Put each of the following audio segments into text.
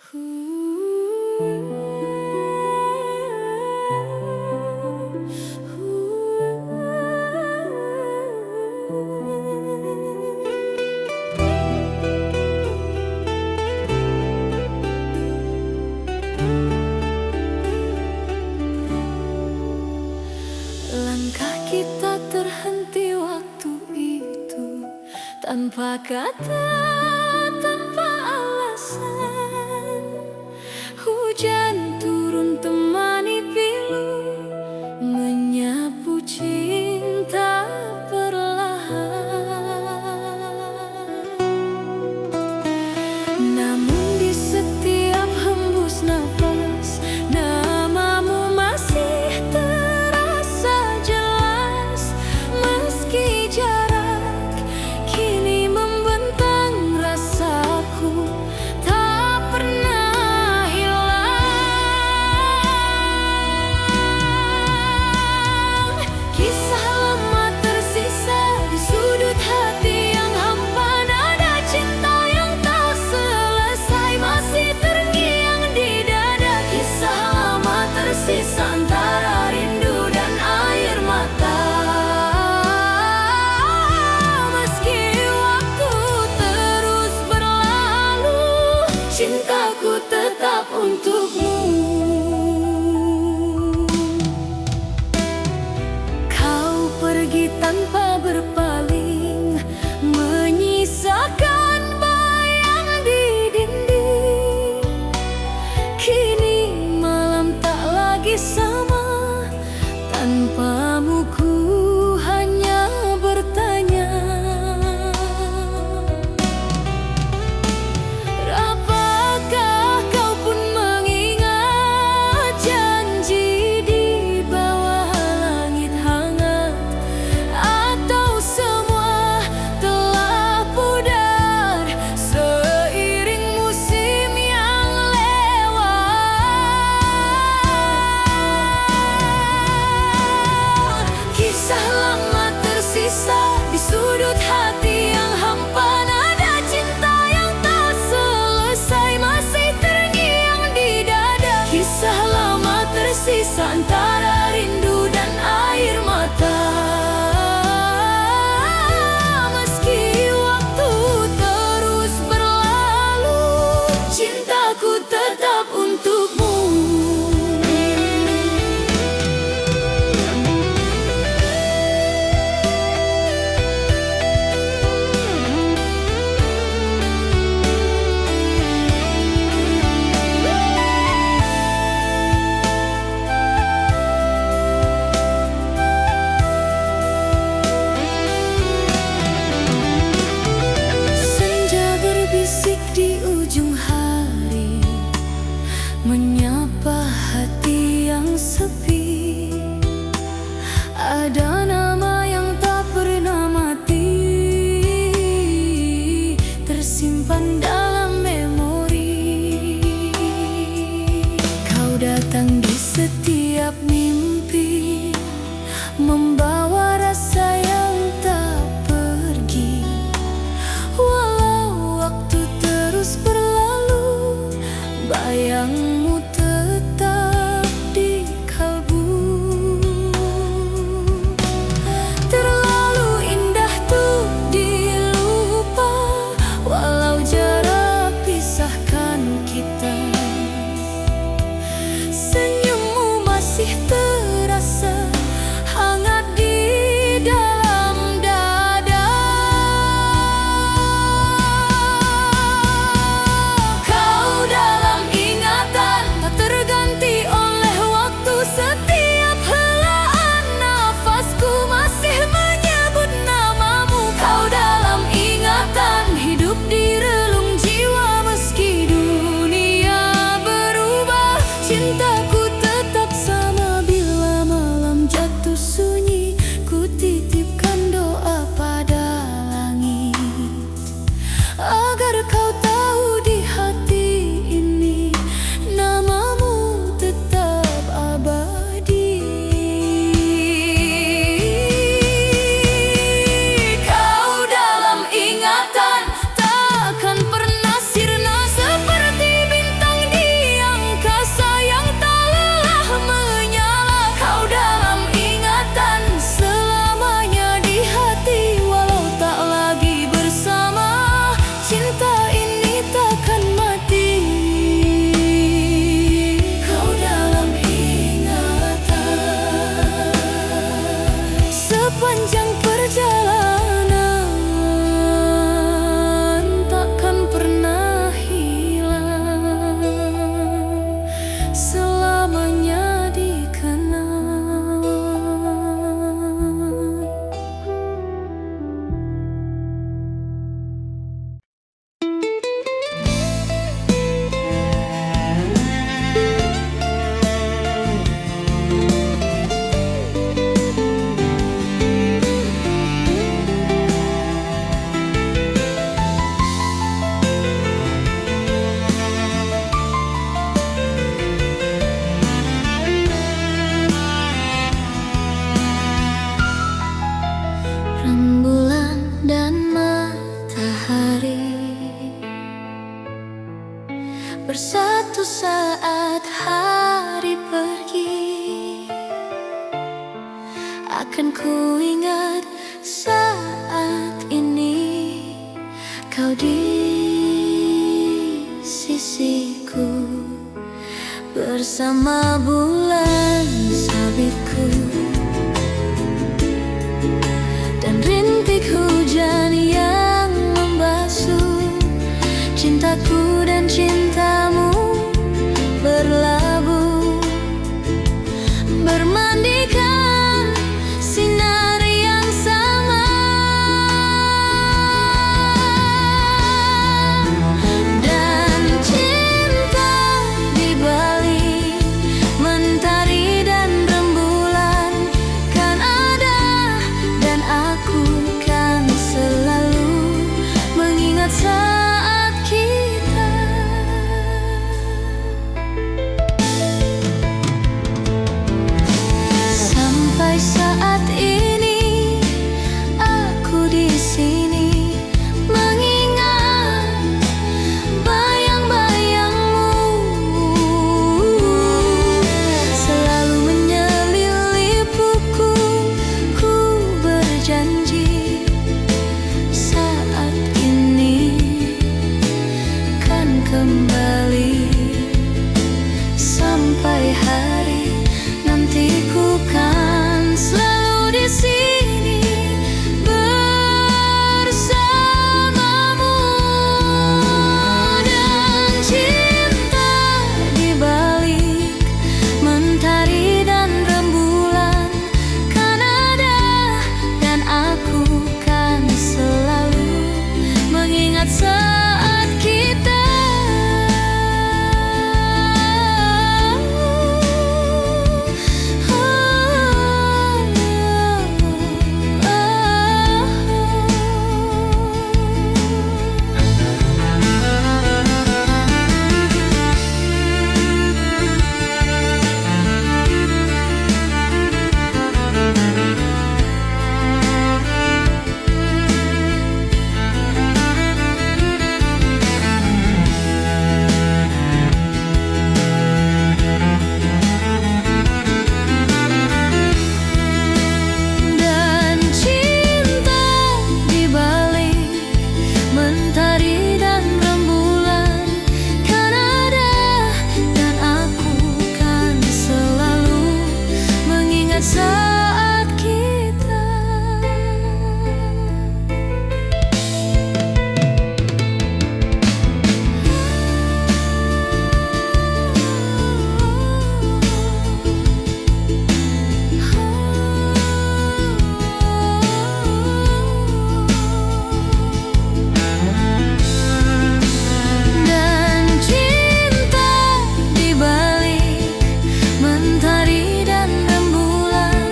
Langkah kita terhenti waktu itu, tanpa kata, tanpa alasan. Hujan turun temani pilu, menyapu cinta perlahan. Namun di setiap hembus nafas, namamu masih terasa jelas. Meski jarak kini membentang, rasaku tak pernah hilang. Kisah lama tersisa di sudut hati yang hampa, nada cinta yang tak selesai masih terngiang di dada. Kisah lama tersisa antara rindu dan air mata. Meski waktu terus berlalu, cintaku tetap untukmu. Kau pergi tanpa berpaling, menyisakan bayang di dinding. Kini malam tak lagi sama, tanpamu ku hanya bertanya. Apakah kau pun mengingat janji di bawah langit hangat? Atau semua telah pudar seiring musim yang lewat? Kisah lama tersisa di sudut hati yang hampa, nada cinta yang tak selesai masih terngiang di dada. Kisah lama tersisa antara rindu dan air mata. Meski waktu terus berlalu, cintaku tetap untukmu. bersatu saat hari pergi. Akan ku ingat saat ini kau di sisiku, bersama bulan sabitku dan rintik hujan yang membasuh cintaku dan cintamu berlabuh, bermandikan sinar yang sama. Dan cinta di balik mentari dan rembulan kan ada, dan aku kan selalu mengingat saat kita. Sampai saat ini aku di sini mengingat bayang-bayangmu, selalu menyelipuku. Ku berjanji saat ini kan kembali. Sampai hari nanti ku kan selalu di sini bersamamu. Dan cinta di balik mentari dan rembulan kan ada, dan aku kan selalu mengingat saat kita. Dan cinta di balik mentari dan rembulan kan ada, dan aku kan selalu mengingat saat kita. Dan cinta di balik mentari dan rembulan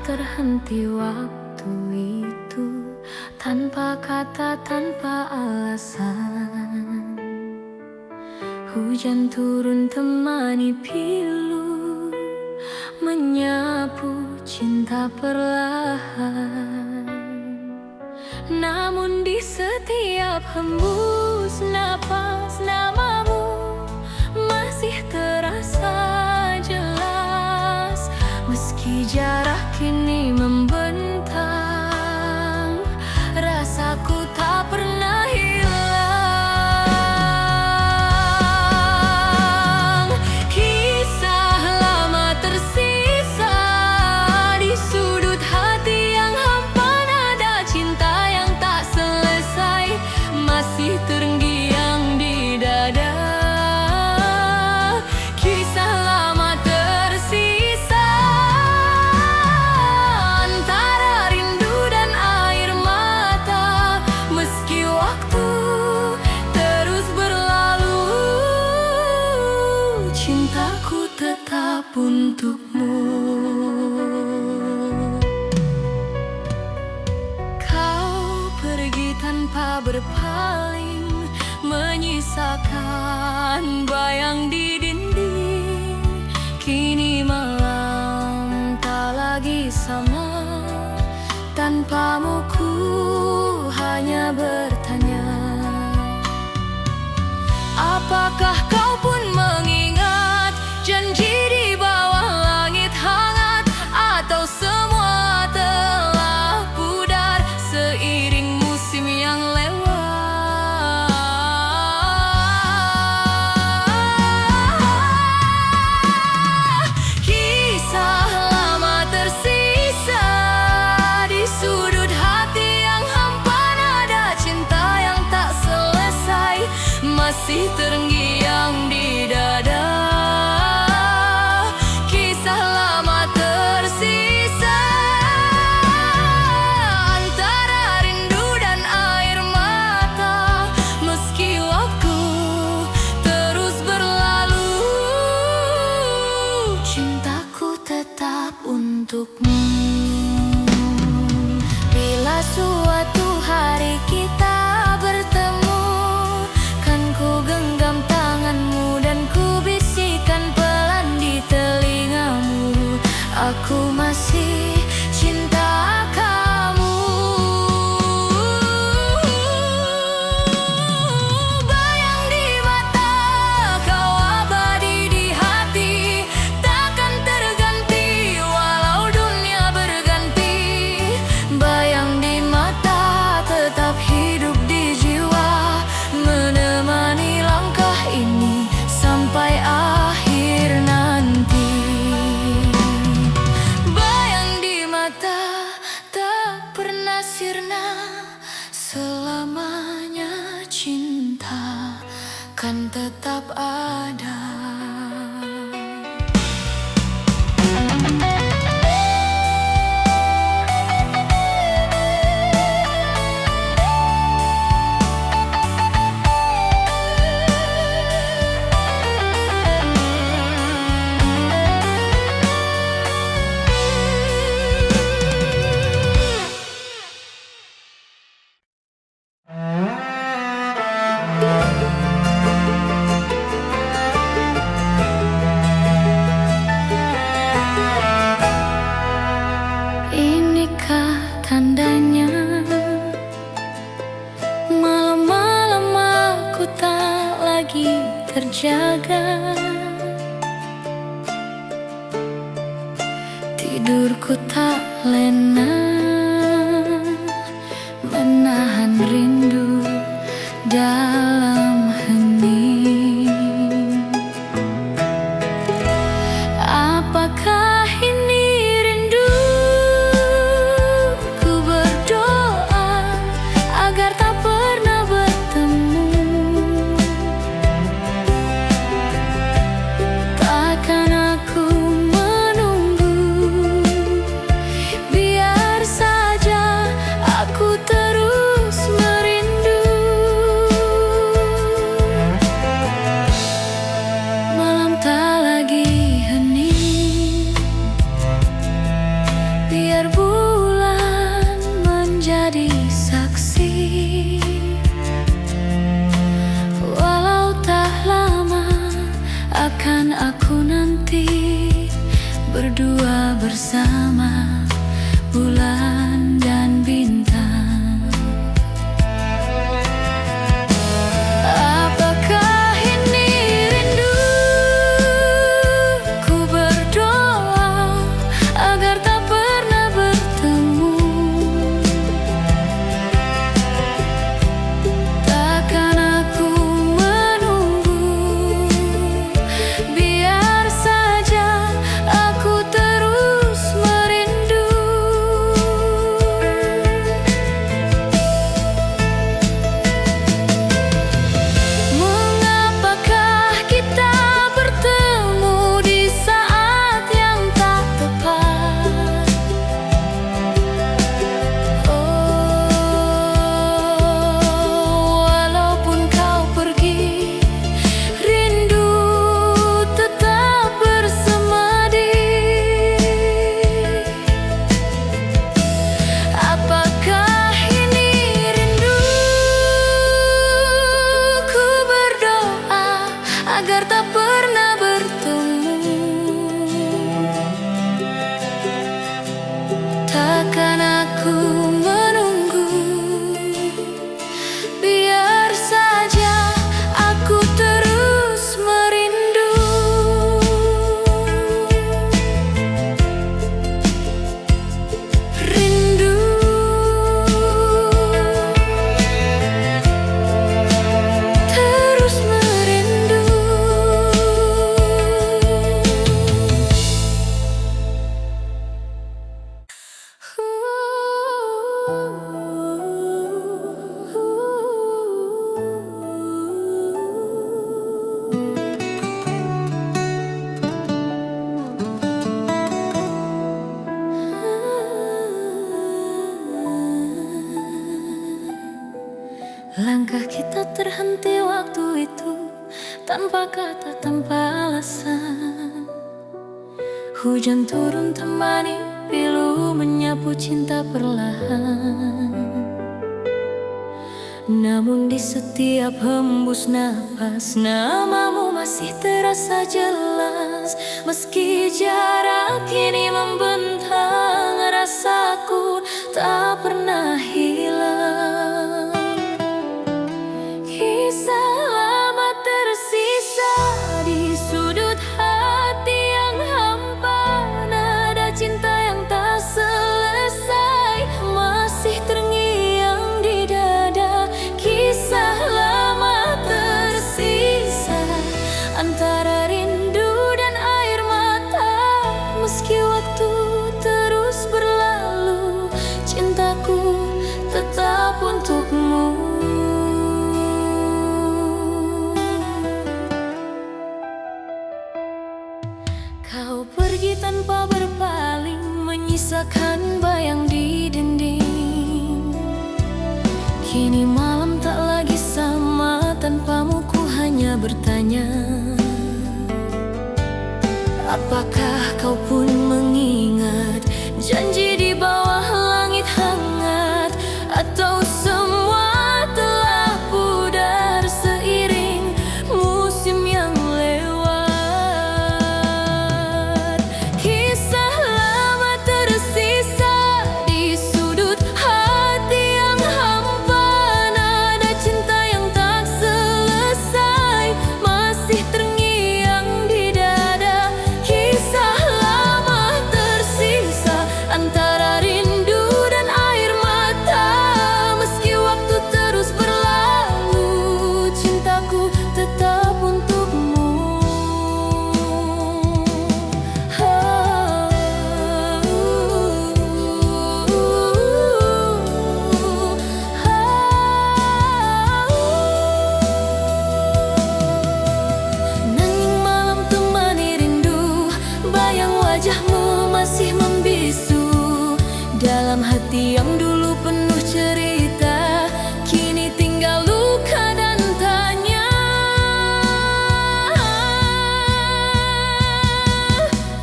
terhenti waktu itu, tanpa kata, tanpa alasan. Hujan turun temani pilu, menyapu cinta perlahan. Namun di setiap hembus napas namamu masih terasa jelas. Meski jarak kini membentang, rasaku tak pernah hilang. Kisah lama tersisa sama. Tanpamu ku hanya bertanya, apakah kau pun mengingat janji di bawah langit hangat, atau semua telah pudar seiring musim yang lewat? Kisah lama tersisa di sudut hati yang hampa, nada cinta yang tak selesai masih terngiang di dada. Kisah lama tersisa antara rindu dan air mata, meski waktu terus berlalu, cintaku tetap untukmu. Bila suatu hari kita bertemu, kan ku genggam tanganmu dan ku bisikan pelan di telingamu, aku masih cinta kamu. Bayang di mata, kau abadi di hati, takkan terganti walau dunia berganti. Bayang di mata, tetap hidup di jiwa, menemani langkah ini sampai akhir nanti. Bayang di mata, tak pernah sirna, selamanya cinta kan tetap ada. Inikah tandanya malam-malam aku tak lagi terjaga, tidurku tak lena, menahan rindu dalam hening. Apakah ini rindu? Ku berdoa agar tak pernah bertemu. Takkan aku menunggu, biar saja aku terus merindu. Malam tak lagi hening, biar bulan menjadi saksi. Walau tak lama akan aku nanti berdua bersama bulan dan bintang. Apakah ini rindu? Ku berdoa agar tak pernah bertemu. Takkan aku menunggu, biar saja aku terus merindu. Langkah kita terhenti waktu itu, tanpa kata, tanpa alasan. Hujan turun temani pilu, menyapu cinta perlahan. Namun di setiap hembus napas, namamu masih terasa jelas. Meski jarak kini membentang, rasaku tak pernah hilang. Kisah lama tersisa di sudut hati yang hampa. Nada cinta yang tak selesai masih terngiang di dada. Kisah lama tersisa antara rindu dan air mata. Meski waktu terus berlalu, cintaku tetap untukmu. Kau pergi tanpa berpaling, menyisakan bayang di dinding. Kini malam tak lagi sama, tanpamu ku hanya bertanya, apakah kau pun mengingat janji di bawah langit hangat? Atau semua telah pudar seiring musim yang lewat? Kisah lama tersisa di sudut hati yang hampa. Nada cinta yang tak selesai masih terngiang di dada. Kisah lama tersisa antara rindu dan air mata. Meski waktu terus berlalu, cintaku tetap untukmu. Nanging malam temani rindu, bayang wajahmu masih membisu. Dalam hati yang dulu penuh cerita, kini tinggal luka dan tanya.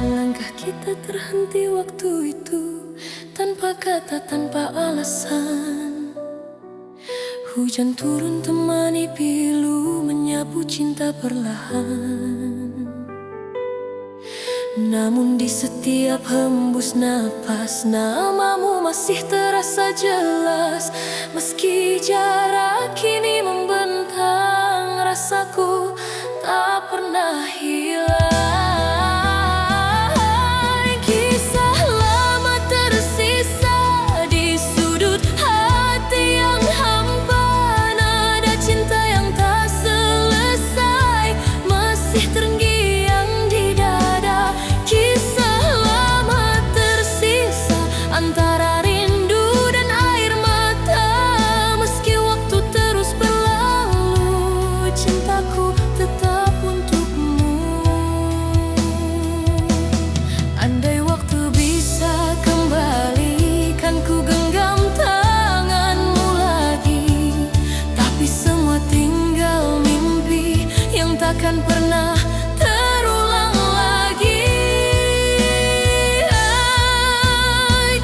Langkah kita terhenti waktu itu, tanpa kata, tanpa alasan. Hujan turun temani pilu, menyapu cinta perlahan. Namun di setiap hembus napas, namamu masih terasa jelas. Meski jarak kini membentang, rasaku tak pernah hilang. Kisah lama tersisa di sudut hati yang hampa. Nada cinta yang tak selesai masih terngiang di dada. Kisah lama tersisa antara rindu dan air mata. Meski waktu terus berlalu, cintaku tetap untukmu. Andai waktu bisa kembali, kan ku genggam tanganmu lagi. Tapi semua tinggal mimpi yang takkan pernah terulang lagi.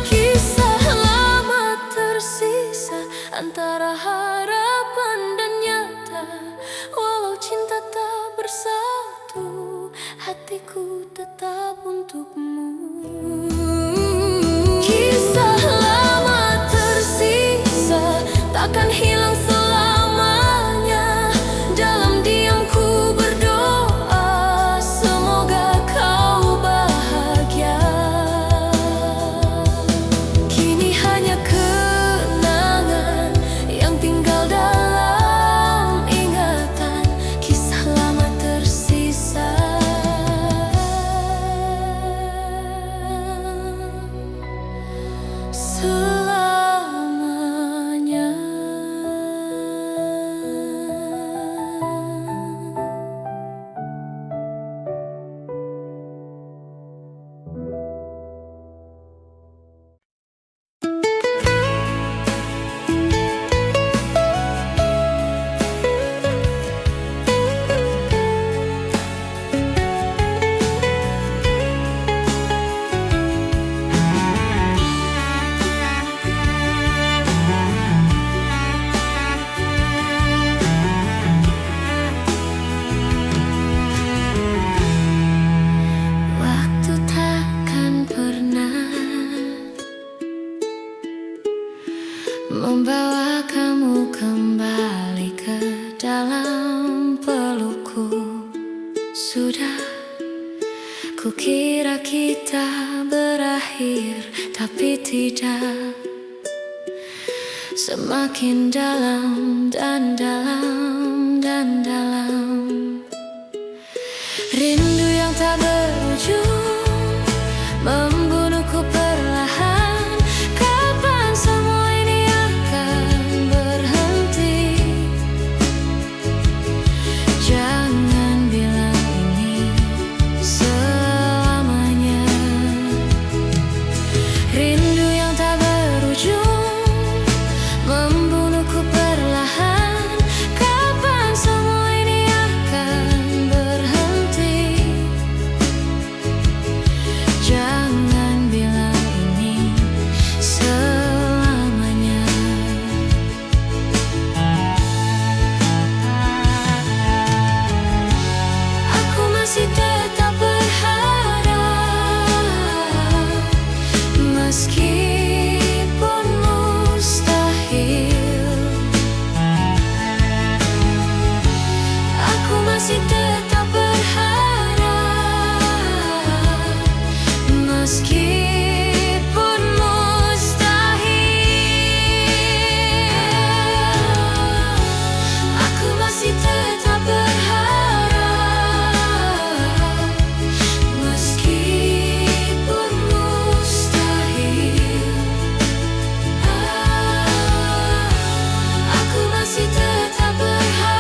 Kisah lama tersisa antara harapan dan nyata. Walau cinta tak bersatu, hatiku tetap untukmu. Kisah lama tersisa takkan hilang selamanya. Dalam diamku berdoa, semoga kau bahagia. Kini hanya kenangan yang tinggal dalam ingatan. Kisah lama tersisa selamanya. membawa kamu kembali ke dalam pelukku. Sudah kukira kita berakhir, tapi tidak. Semakin dalam dan dalam dan dalam, rindu yang tak berujung membunuhku perlahan. Kapan semua ini akan berhenti? Jangan bilang ini selamanya. Rindu yang tak berujung membunuhku perlahan. Kapan semua ini akan berhenti? Jangan bilang ini selamanya. Aku masih tetap berharap, meskipun mustahil. Aku masih tetap berharap, meskipun mustahil. Aku masih tetap berharap, meskipun mustahil. Aku masih tetap berharap,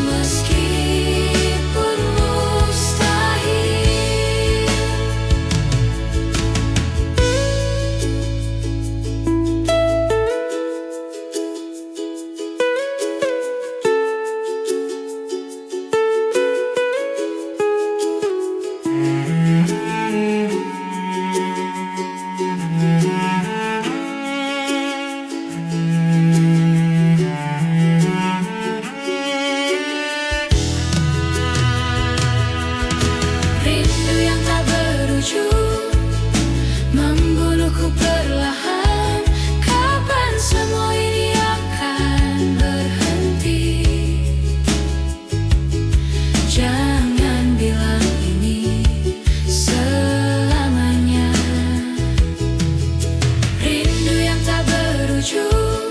meskipun mustahil. Rindu yang tak berujung membunuhku perlahan. Kapan semua ini akan berhenti? Jangan bilang ini selamanya. Rindu yang tak berujung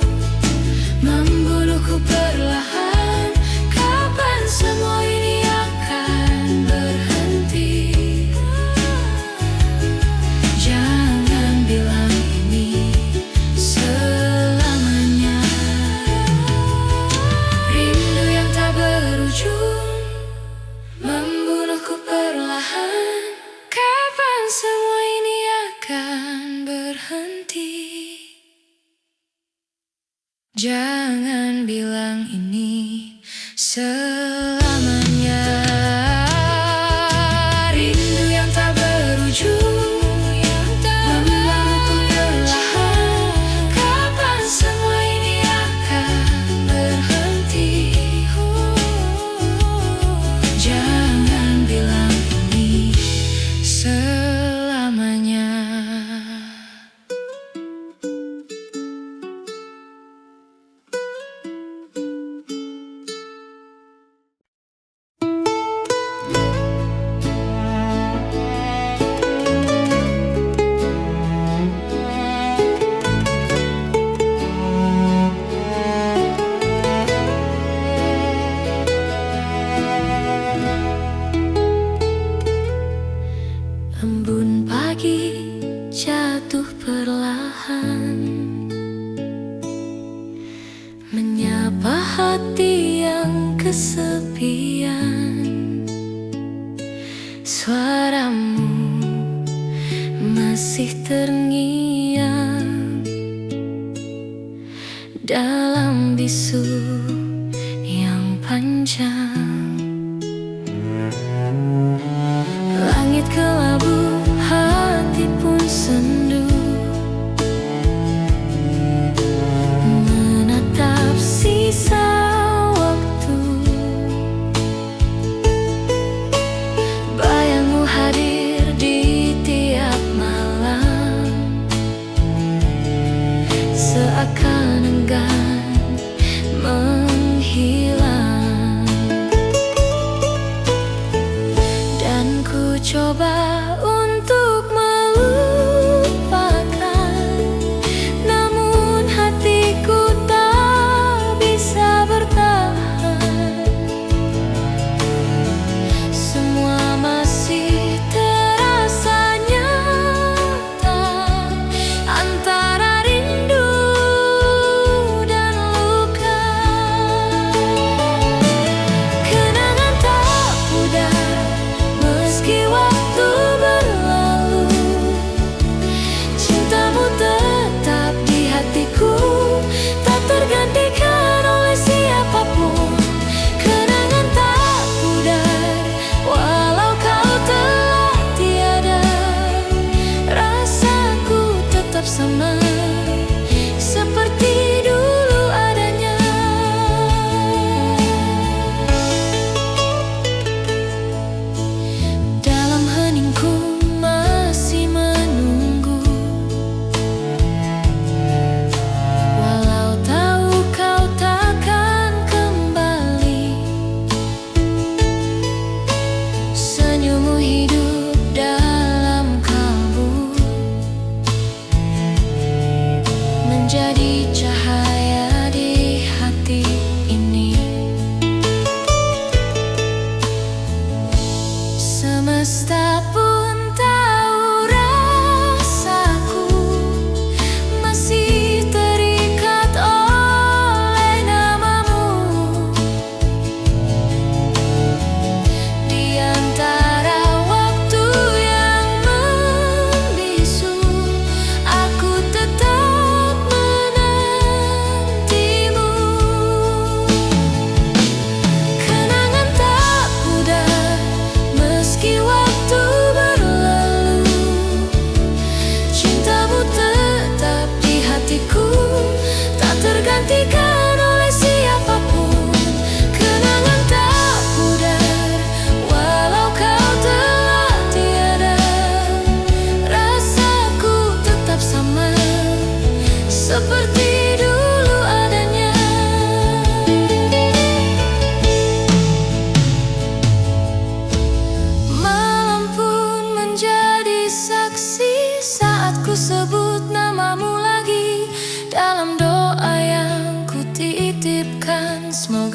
membunuhku perlahan. Kapan semua ini akan berhenti? Jangan bilang ini selamanya. Rindu yang tak berujung membunuhku perlahan. Kapan semua ini akan berhenti? Jangan bilang ini selamanya. Rindu yang tak berujung membunuhku perlahan. Kapan semua ini akan berhenti? Jangan bilang ini selamanya. Embun pagi jatuh perlahan, menyapa hati yang kesepian. Suaramu masih terngiang dalam bisu yang panjang. Langit kelabu, hati pun sendu, menatap sisa waktu. Bayangmu hadir di tiap malam,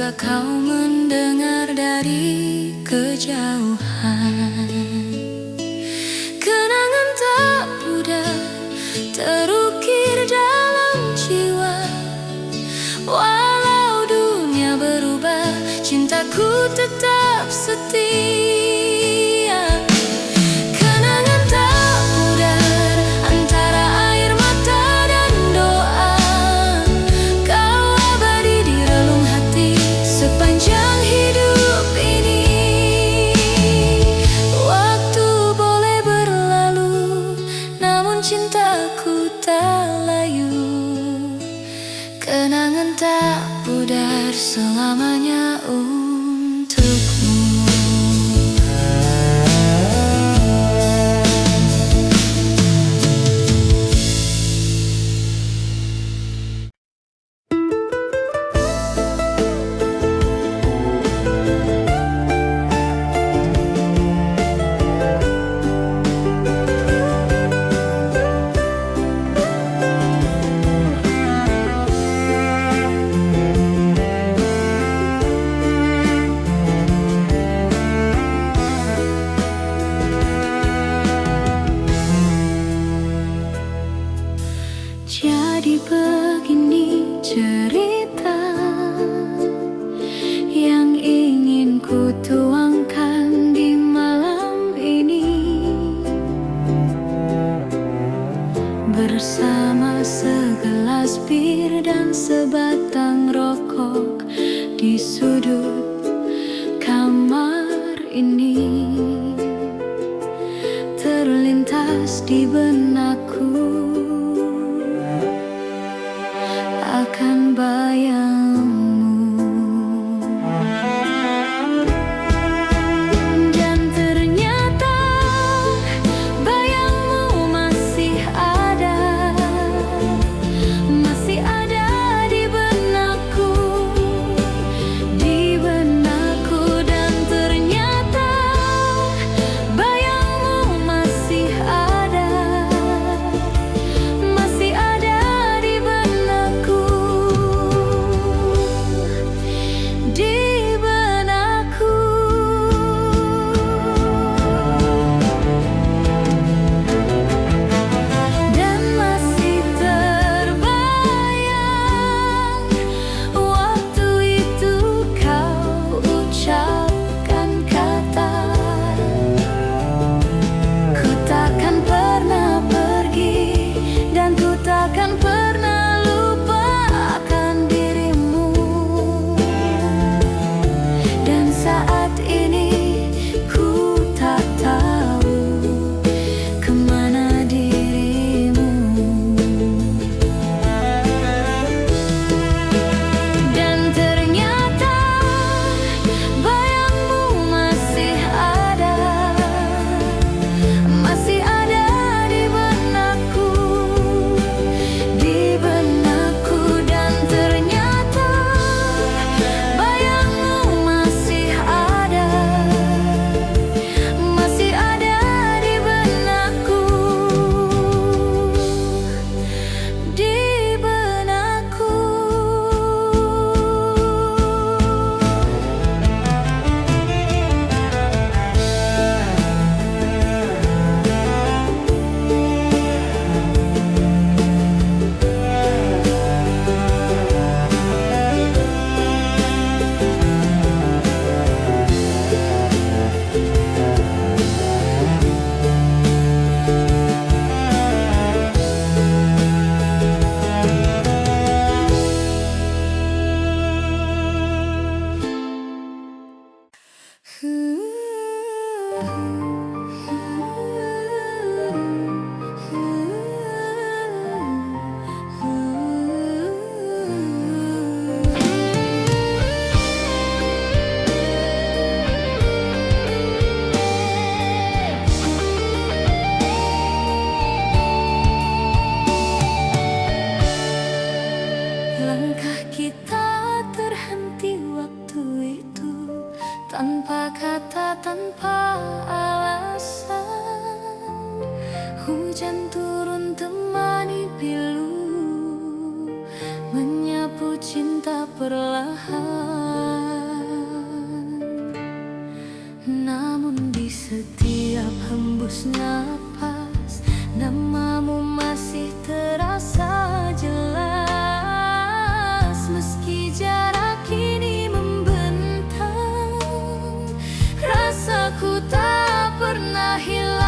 Coba kau mendengar dari kejauhan, kenangan tak pudar terukir dalam jiwa. Walau dunia berubah, cintaku tetap setia. Kenangan tak pudar antara air mata dan doa. Kau abadi di relung hati sepanjang hidup ini. Waktu boleh berlalu, namun cintaku tak layu. Kenangan tak pudar selamanya untukmu. Jadi begini cerita yang ingin ku tuangkan di malam ini, bersama segelas bir dan sebatang rokok di sudut kamar ini. Terlintas di benakku akan bayangmu, dan ternyata bayangmu masih ada di benakku, dan ternyata bayangmu masih ada di benakku. Dan masih terbayang waktu itu kau ucapkan kata, ku takkan pernah pergi dan ku takkan pernah lupakan dirimu. Dan saat ini ku tak tahu kemana dirimu. Dan ternyata bayangmu masih ada di benakku, dan ternyata bayangmu masih ada di benakku, langkah kita terhenti waktu itu, tanpa kata, tanpa alasan. Hujan turun temani pilu, menyapu cinta perlahan. Setiap hembus napas, namamu masih terasa jelas. Meski jarak kini membentang, rasaku tak pernah hilang.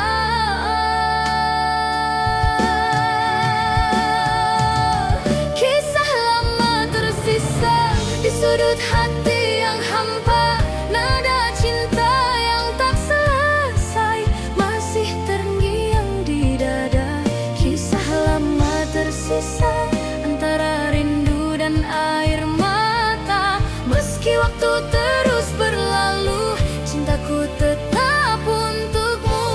Kisah lama tersisa di sudut hati yang hampa, nada cinta yang tak selesai masih terngiang di dada. Kisah lama tersisa antara rindu dan air mata. Meski waktu terus berlalu, cintaku tetap untukmu.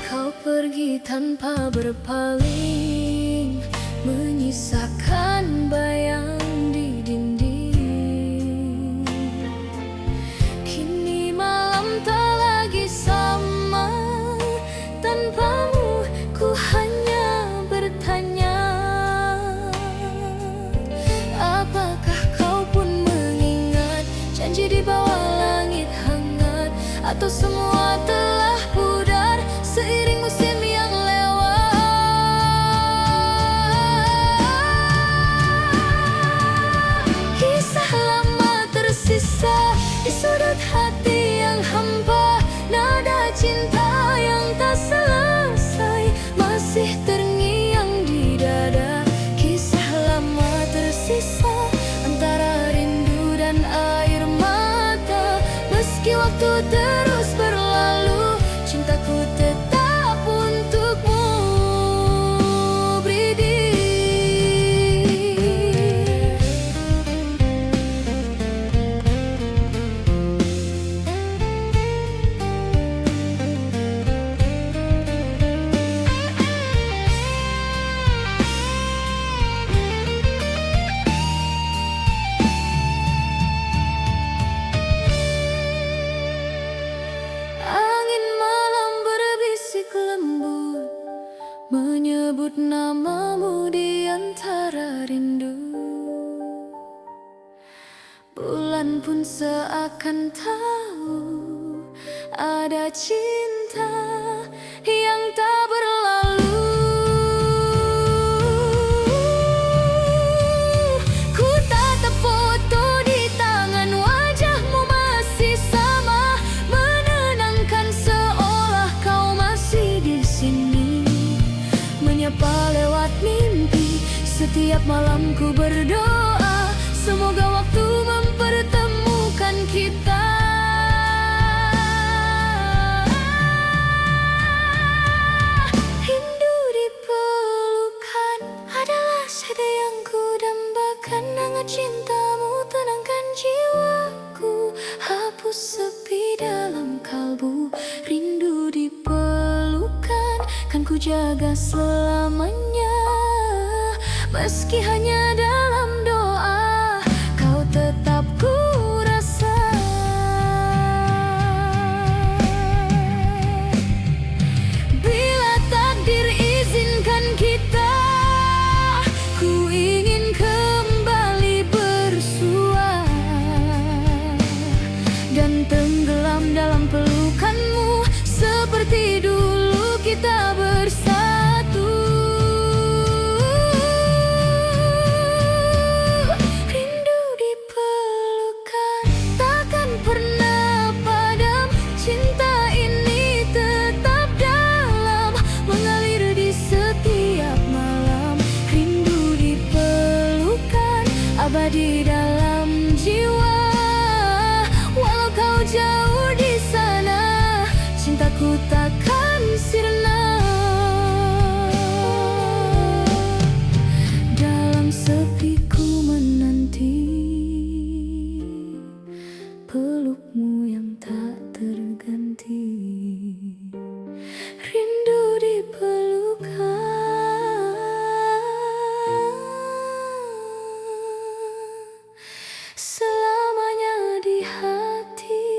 Kau pergi tanpa berpaling, menyisakan bayang di dinding. Kini malam tak lagi sama, tanpamu ku hanya bertanya, apakah kau pun mengingat janji di bawah langit hangat? Atau semua telah pudar seiring musim yang lewat? Kisah lama tersisa di sudut hati yang hampa, nada cinta yang tak selesai masih terngiang di dada. Kisah lama tersisa antara rindu dan air mata. Meski waktu terus berlalu, cintaku tetap untukmu, Bridi. Angin malam berbisik lembut, menyebut namamu di antara rindu. Bulan pun seakan tahu ada cinta yang tak berlalu. Ku tatap foto di tangan, wajahmu masih sama, menenangkan seolah kau masih di sini. Menyapa lewat mimpi, setiap malam ku berdoa, semoga waktu mempertemukan kita. Rindu di pelukan adalah sada yang ku dambakan. Hangat cintamu tenangkan jiwaku, hapus sepi dalam kalbu. Rindu di pelukan kan ku jaga selamanya. Meski hanya dalam doa, kau tetap ku rasa. Bila takdir izinkan kita, ku ingin kembali bersua dan tenggelam dalam pelukanmu seperti dulu kita bersatu. Rindu di pelukan takkan pernah padam, cinta ini tetap dalam, mengalir di setiap malam. Rindu di pelukan abadi dalam jiwa, walau kau jauh di sana, cintaku takkan sirna. Dalam sepi ku menanti pelukmu yang tak terganti. Rindu di pelukan selamanya di hati.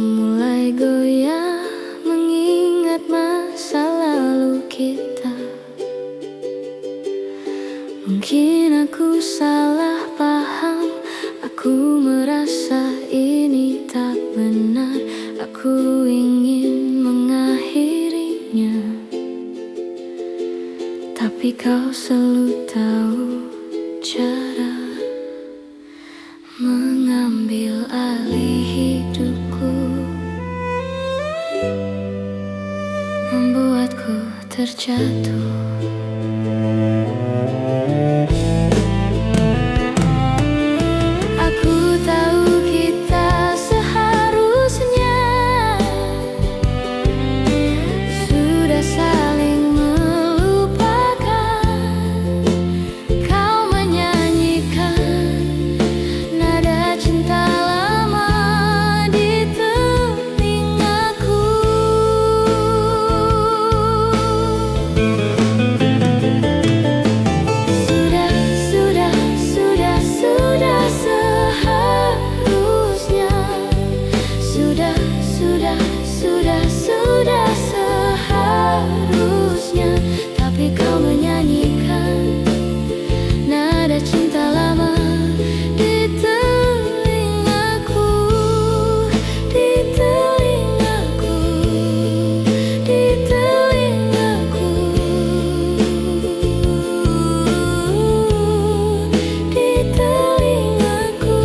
mulai goyah mengingat masa lalu kita. Mungkin aku salah paham, aku merasa ini tak benar. Aku ingin mengakhirinya, tapi kau selalu tahu cara mengambil alih hidupku, membuatku terjatuh. Aku tahu kita seharusnya sudah saling melupakan. Kau menyanyikan nada cinta lama di telingaku. Sudah seharusnya, tapi kau menyanyikan nada cinta lama di telingaku, di telingaku, di telingaku, di telingaku.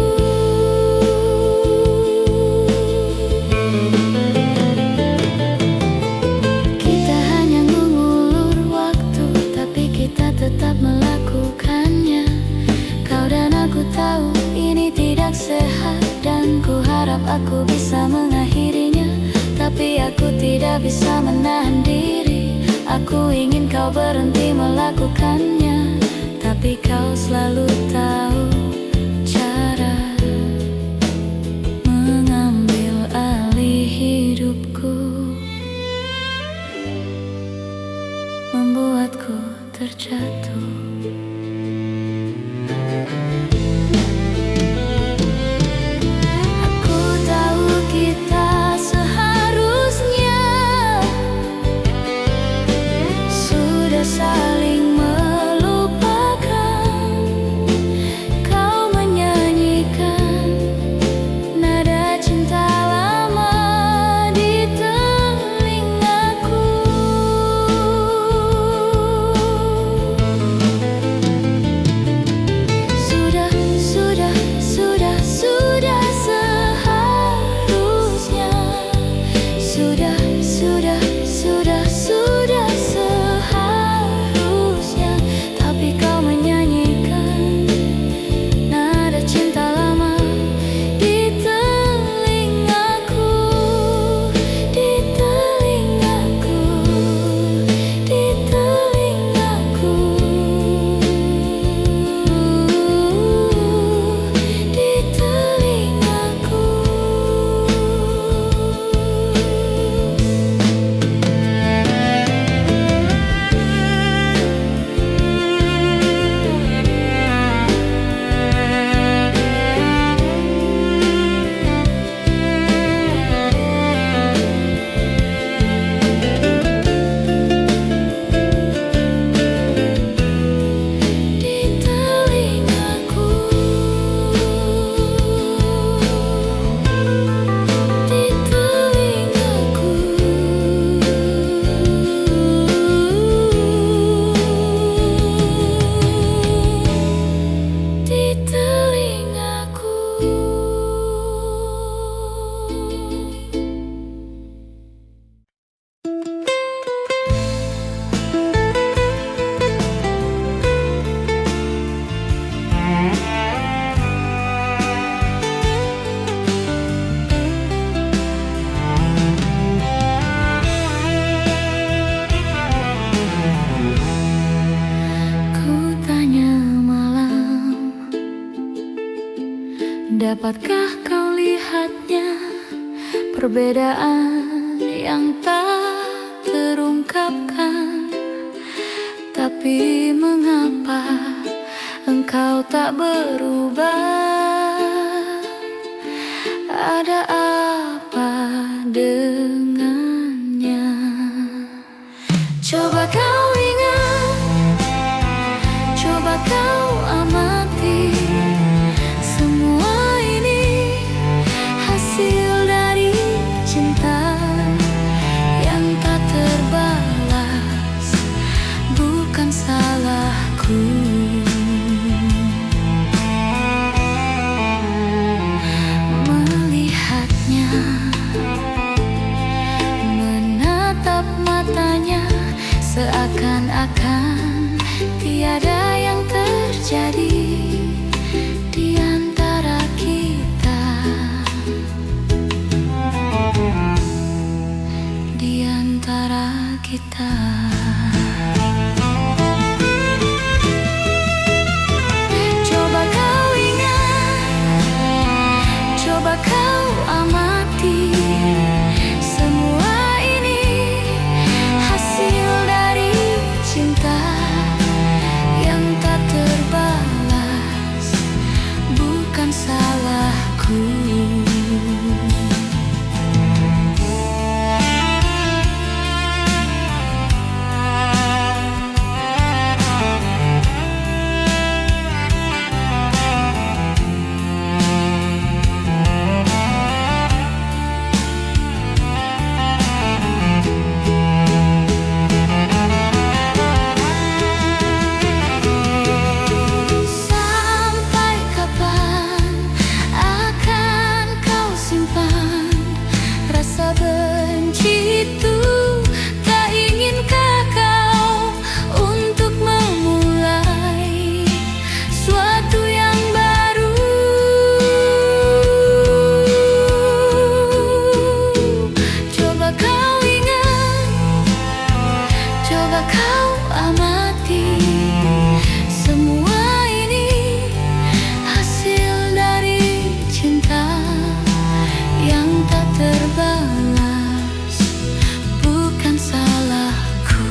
Tetap melakukannya. Kau dan aku tahu ini tidak sehat, dan ku harap aku bisa mengakhirinya. Tapi aku tidak bisa menahan diri. Aku ingin kau berhenti melakukannya, tapi kau selalu tahu cara mengambil alih hidupku, membuatku terjatuh. Aku tahu kita seharusnya sudah saling melupakan. Kau menyanyikan nada cinta lama di telingaku. Sudah seharusnya, tapi kau menyanyikan nada cinta lama di telingaku, di telingaku, di telingaku, di telingaku. Dapatkah kau lihatnya, perbedaan yang tak terungkapkan? Tapi mengapa engkau tak berubah? Ada apa Coba kau ingat, coba kau amati, semua ini hasil dari cinta yang tak terbalas, bukan salahku. Melihatnya, menatap matanya, seakan-akan tiada yang terjadi di antara kita, di antara kita. Coba kau ingat, coba kau amati, semua ini hasil dari cinta yang tak terbalas, bukan salahku. Sampai kapan akan kau simpan rasa benci itu? Tak inginkah kau untuk memulai suatu yang baru? Coba kau ingat, coba kau amati, semua ini hasil dari cinta yang tak terbalas, bukan salahku.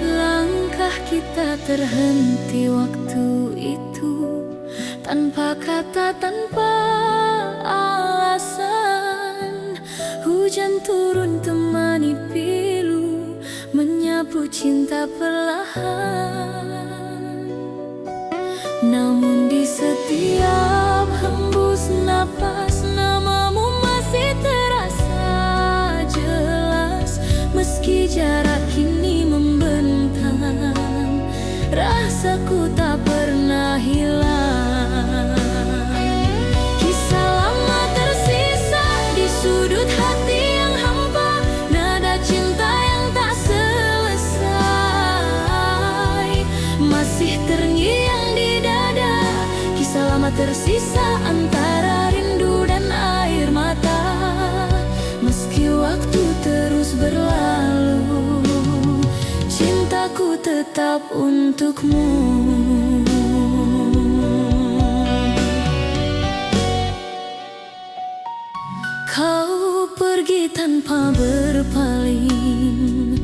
Langkah kita terhenti waktu itu, tanpa kata, tanpa alasan. Hujan turun temani pilu, menyapu cinta perlahan. Namun di setiap hembus napas, namamu masih terasa jelas. Meski jarak kini membentang, rasaku tak pernah hilang. Kisah lama tersisa di sudut hati yang hampa, nada cinta yang tak selesai masih terngiang di dada. Kisah lama tersisa antara rindu dan air mata. Meski waktu terus berlalu, cintaku tetap untukmu. Kau pergi tanpa berpaling,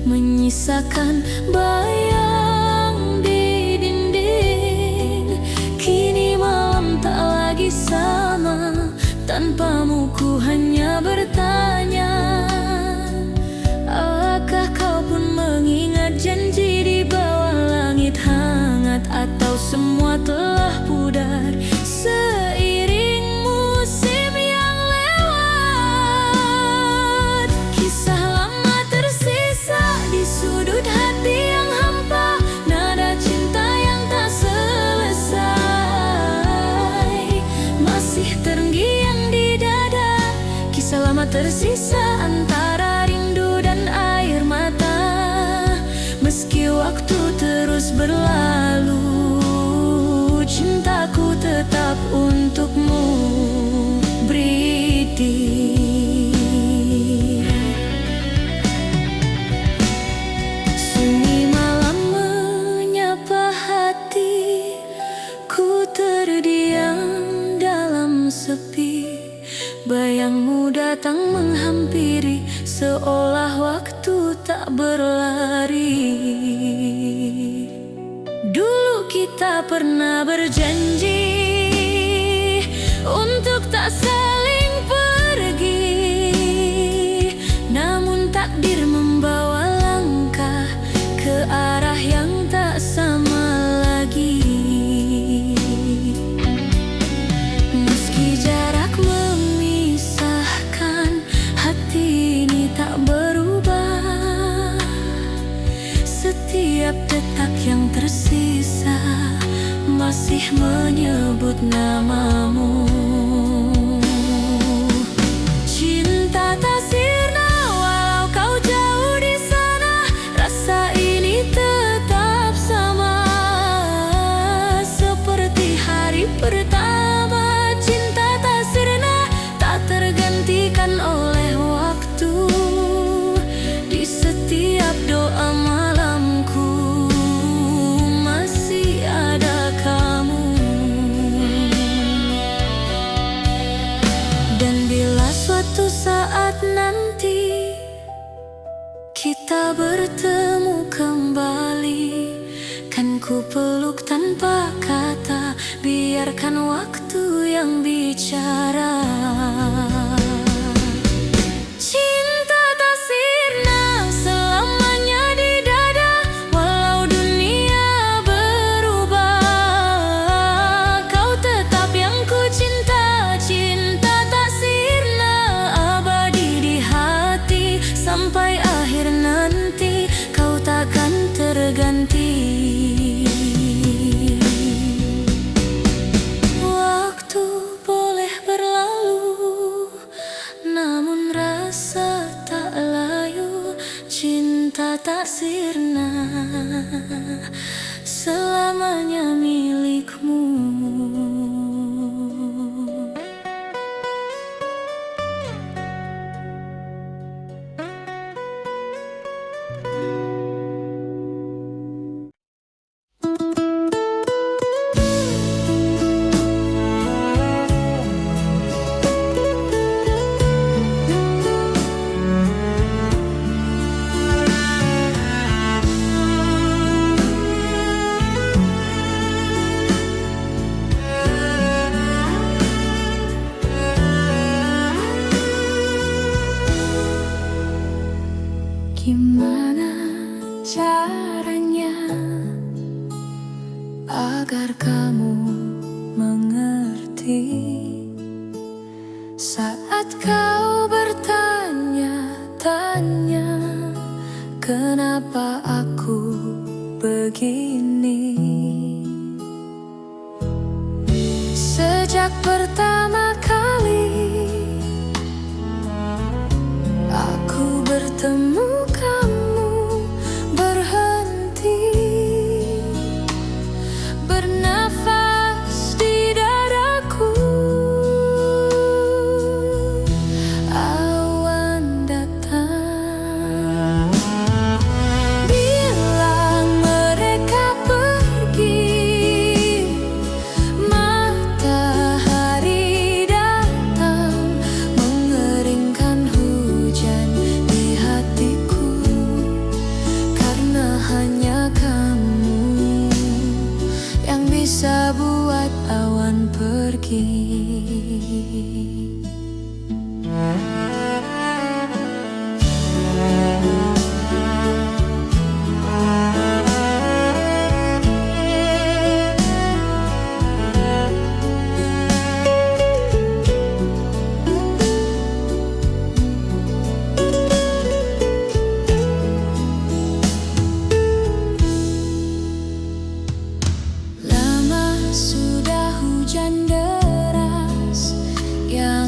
menyisakan bayang di dinding. Kini malam tak lagi sama, tanpamu ku hanya bertanya. Apakah kau pun mengingat janji di bawah langit hangat, atau semua telah pudar seiring musim yang lewat? Kisah lama tersisa di sudut hati yang hampa, nada cinta yang tak selesai masih terngiang di dada. Kisah lama lama tersisa antara rindu dan air mata. Meski waktu terus berlalu, cintaku tetap untukmu, Briti. Sunyi malam menyapa hati, ku terdiam dalam sepi. Bayangmu datang menghampiri, seolah waktu tak berlari. Dulu kita pernah berjanji untuk tak saling pergi, namun takdir membawa langkah ke arah yang tak sama lagi. Meski jarak memisahkan, hati ini tak berubah. Setiap detak yang tersisa masih menyebut namamu. Cinta tak sirna walau kau jauh di sana, rasa ini tetap sama seperti hari pertama. Cinta tak sirna, tak tergantikan oleh waktu. Di setiap doa malamku masih ada kamu. Dan bila suatu saat nanti kita bertemu kembali, kan ku peluk tanpa kata, biarkan waktu yang bicara. Cinta tak sirna selamanya di dada, walau dunia berubah, kau tetap yang ku cinta. Cinta tak sirna abadi di hati, sampai akhir nanti kau takkan terganti. Waktu boleh berlalu, namun rasa tak layu. Cinta tak sirna selamanya milikmu. Gimana caranya agar kamu mengerti saat kau bertanya-tanya kenapa aku begini? Sejak pertama kali aku bertemu kamu, berhenti bernafas di dadaku. Awan datang bila mereka pergi, matahari datang mengeringkan hujan di hatiku. Karena hanya kamu yang bisa buat awan pergi. Lama sudah hujan deras yang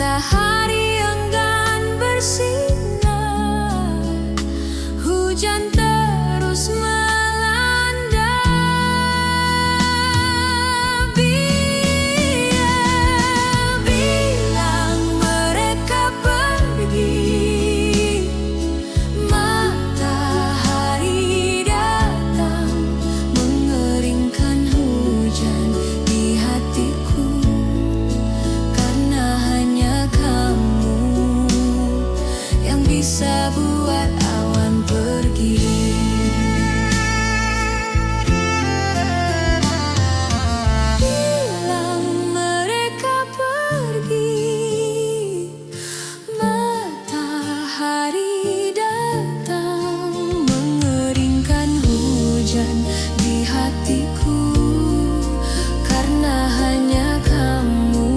Matahari enggan bersinar, hujan terus melanda. Bilang mereka pergi, matahari datang mengeringkan hujan di hatiku, karena hanya kamu yang bisa buat awan pergi. Bilang mereka pergi, matahari datang mengeringkan hujan di hatiku, karena hanya kamu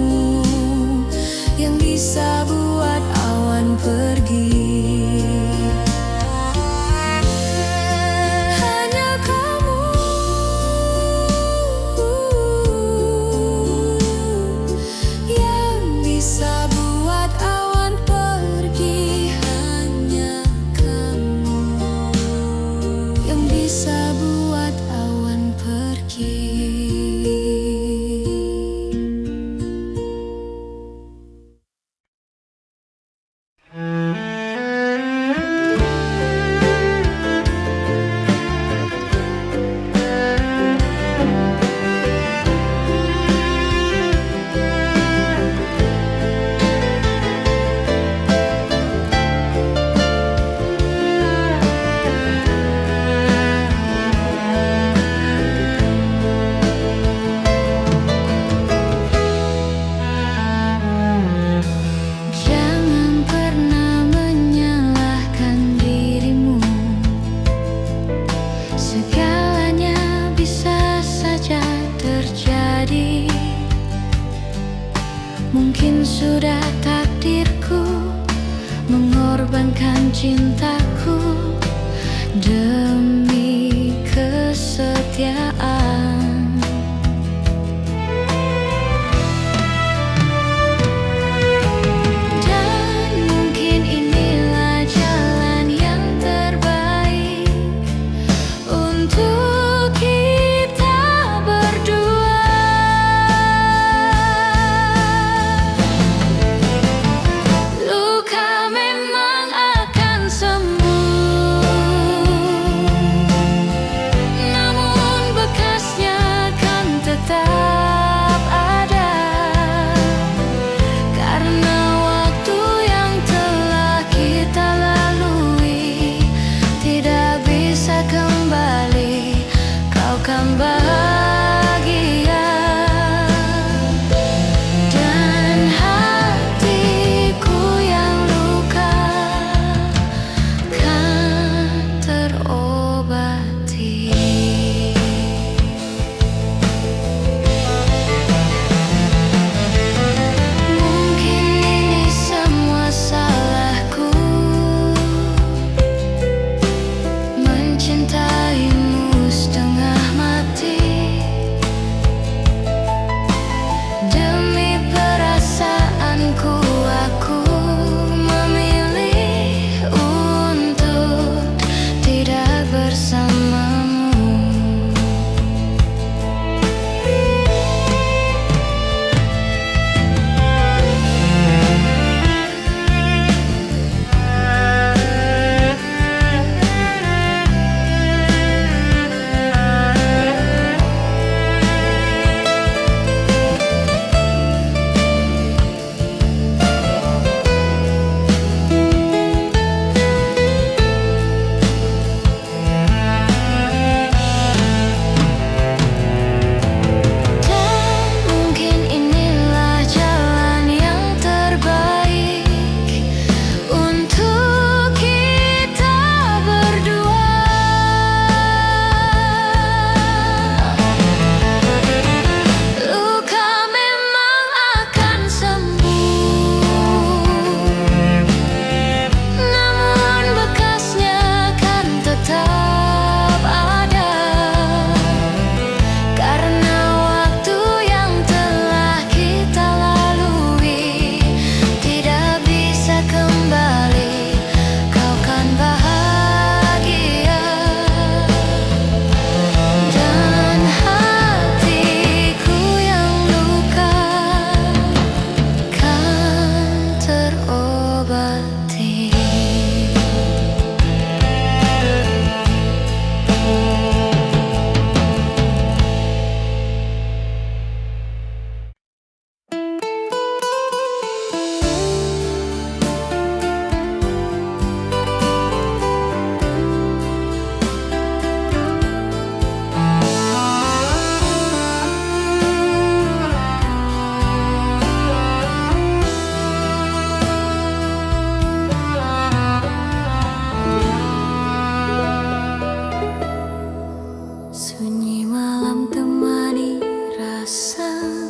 yang bisa buat awan pergi. Hanya kamu yang bisa buat awan pergi. Hanya kamu yang bisa buat awan pergi. Jangan pernah menyalahkan dirimu, segalanya bisa saja terjadi. Mungkin sudah takdirku mengorbankan cintaku demi kesetiaan. Dan mungkin inilah jalan yang terbaik untuk kita berdua. Luka memang akan sembuh, namun bekasnya kan tetap ada, karena waktu yang telah kita lalui tidak bisa kembali. Kau kan bahagia dan hatiku yang luka kan terobati. Mungkin ini semua salahku, mencintaimu setengah mati. bosan,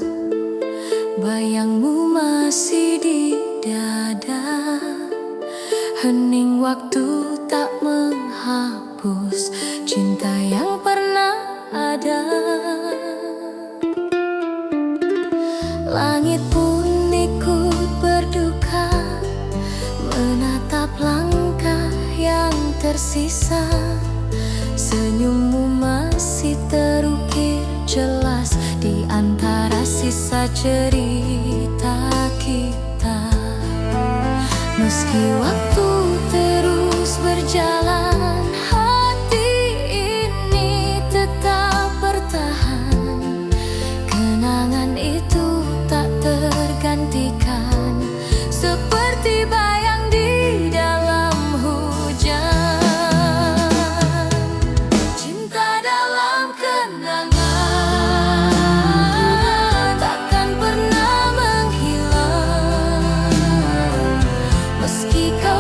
bayangmu masih di dada. Hening waktu tak menghapus cinta yang pernah ada. Langit pun ikut berduka, menatap langkah yang tersisa. Senyummu masih terukir jelas di antara sisa cerita kita. Meski waktu terus berjalan, hati ini tetap bertahan. Kenangan itu tak tergantikan, seperti bayang di dalam hujan. Cinta dalam kenangan takkan pernah menghilang, meski kau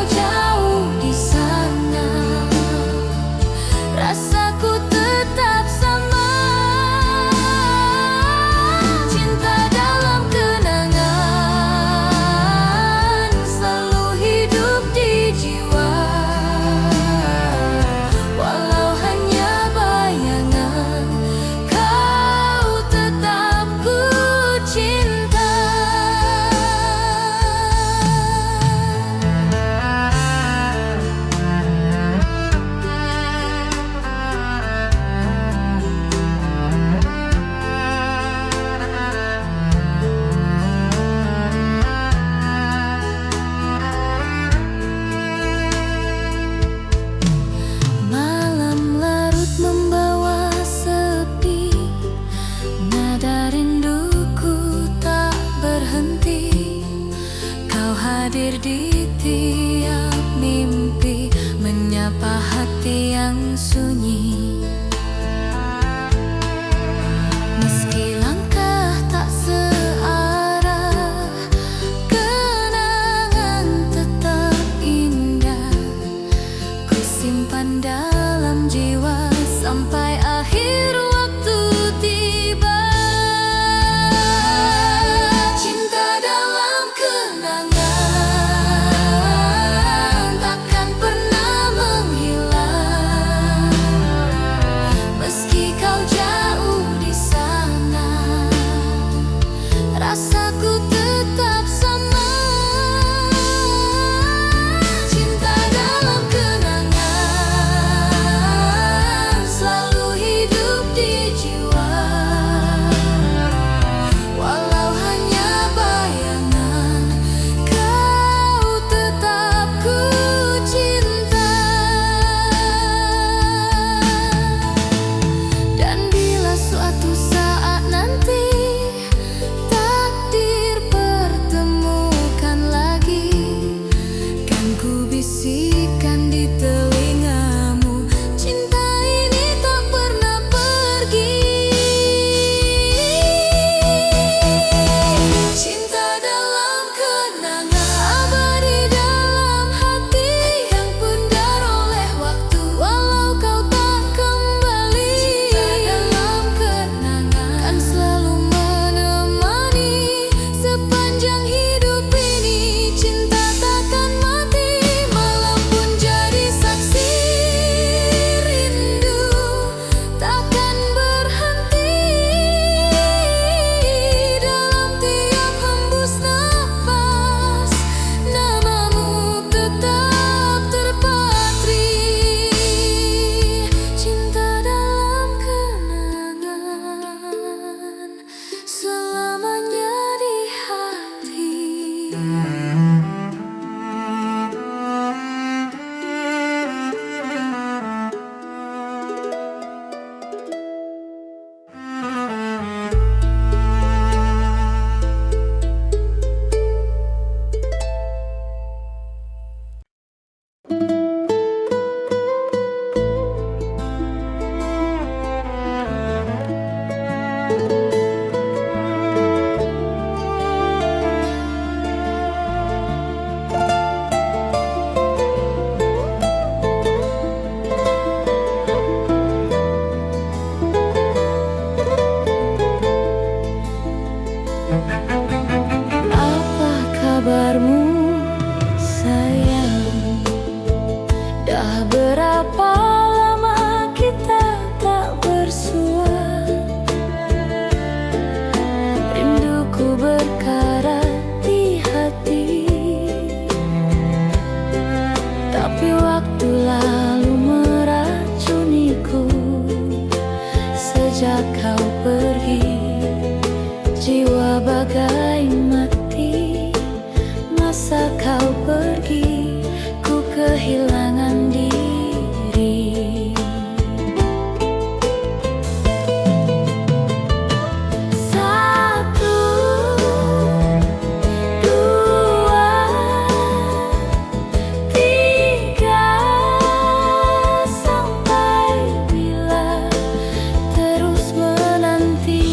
Sejak kau pergi, jiwa bagai mati. Masa kau pergi, ku kehilangan diri. Satu, dua, tiga, sampai bila terus menanti.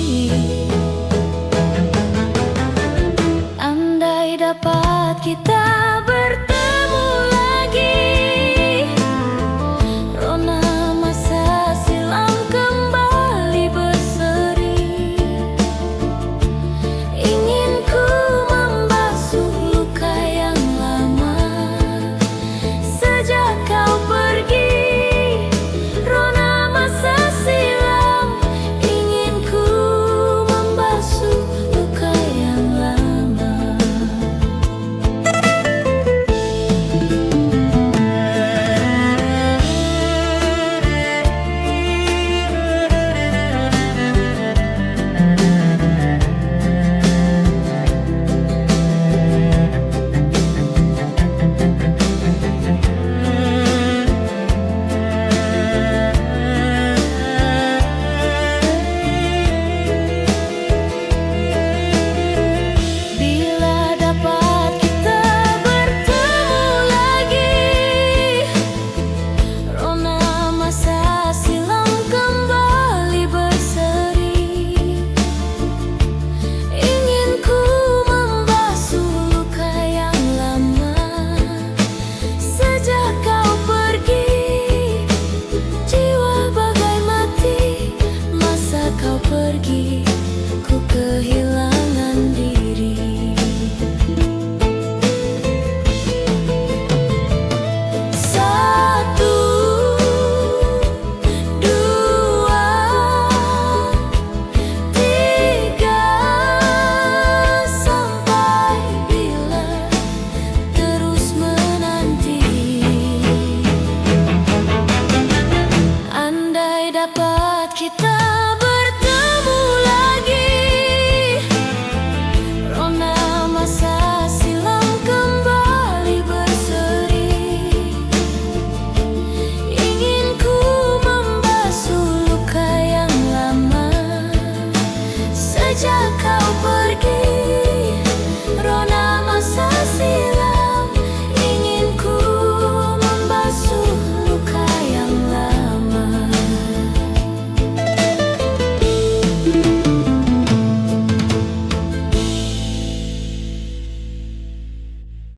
Andai dapat kita bertemu lagi, rona masa silam kembali berseri. Ingin ku membasuh luka yang lama. Sejak kau pergi, rona masa silam. Ingin ku membasuh luka yang lama. Bila dapat kita bertemu lagi, rona masa silam kembali berseri. Ingin ku membasuh luka yang lama. Sejak kau pergi, jiwa bagai mati. Masa kau pergi,